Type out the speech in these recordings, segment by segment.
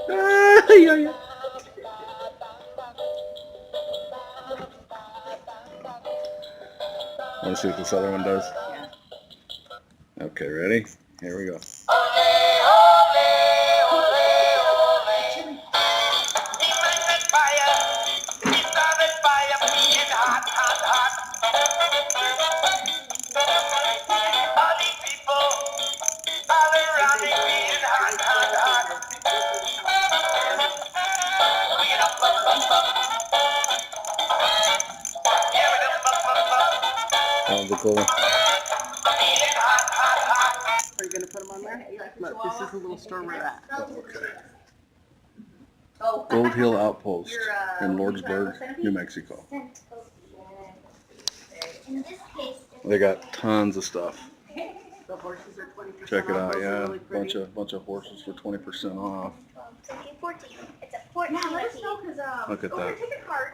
Yeah, yeah. Want to see what this other one does? Yeah. Okay, ready? Here we go. That was a cool one. Are you going to put them on there? Look, this is the little store we're at. Okay. Gold Hill Outpost in Lordsburg, New Mexico. They got tons of stuff. The horses are 20% Check it off. out, Those are yeah. really pretty. Bunch of horses for 20% off. It's okay, 14. It's at 14. Yeah, let us know because Look at that. Take a card.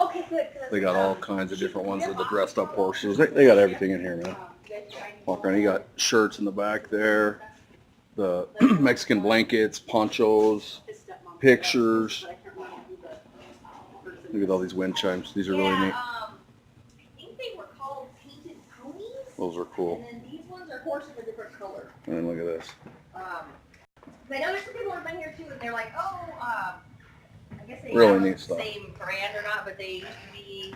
Okay, good. They got all kinds of different ones of the dressed up horses. They got everything in here, man. Walk around. You got shirts in the back there, the Mexican blankets, ponchos, pictures. Look at all these wind chimes. These are really neat. I think they were called painted ponies. Those are cool. And then these ones are horses of a different color. And then look at this. I know there's some people who have been here too, and they're like, oh, I guess they Really have neat the stuff. same brand or not, but they used to be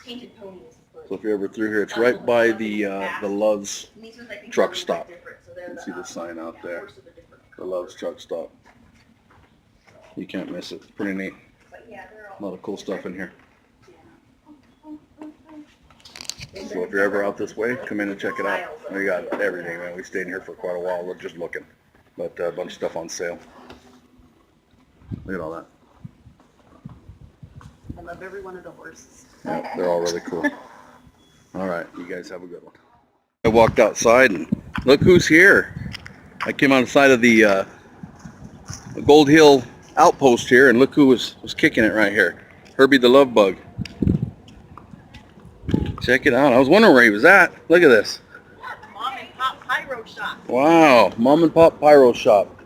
painted ponies. So if you're ever through here, it's right by the Love's And these ones, I think, truck are a little stop. bit different, so they're You the, can see the sign out there. horse of a different The color. Love's truck stop. You can't miss it. It's pretty neat. But yeah, they're A all lot of cool stuff in here. So if you're ever out this way, come in and check it out. We got everything, man. We stayed in here for quite a while. We're just looking. But a bunch of stuff on sale. Look at all that. I love every one of the horses. Yeah, they're all really cool. All right, you guys have a good one. I walked outside and look who's here. I came outside of the Gold Hill Outpost here, and look who was kicking it right here. Herby the Love Bug. Check it out. I was wondering where he was at. Look at this. Mom and Pop Pyro Shop. Wow, Mom and Pop Pyro Shop.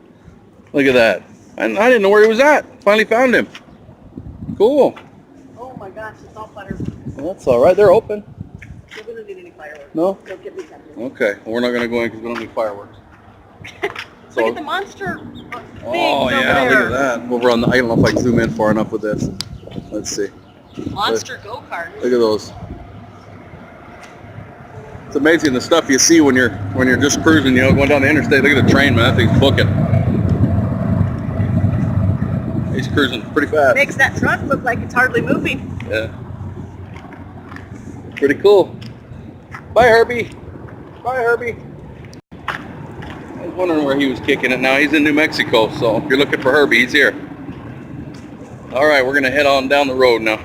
Look at that. I didn't know where he was at. Finally found him. Cool. Oh my gosh, it's all fireworks. Well, that's all right. They're open. We're going to need any fireworks. No? Don't get me tempted. Okay. Well, we're not going to go in because we don't need fireworks. So, Look at the monster things oh yeah, over there. look at that. Over on the, I don't know if I can zoom in far enough with this. Let's see. Monster go-kart. Look at those. It's amazing the stuff you see when you're just cruising, you know, going down the interstate. Look at the train, man. That thing's booking. He's cruising pretty fast. Makes that truck look like it's hardly moving. Yeah. Pretty cool. Bye, Herbie. Bye, Herbie. I was wondering where he was kicking it. Now he's in New Mexico, so if you're looking for Herbie, he's here. All right, we're going to head on down the road now.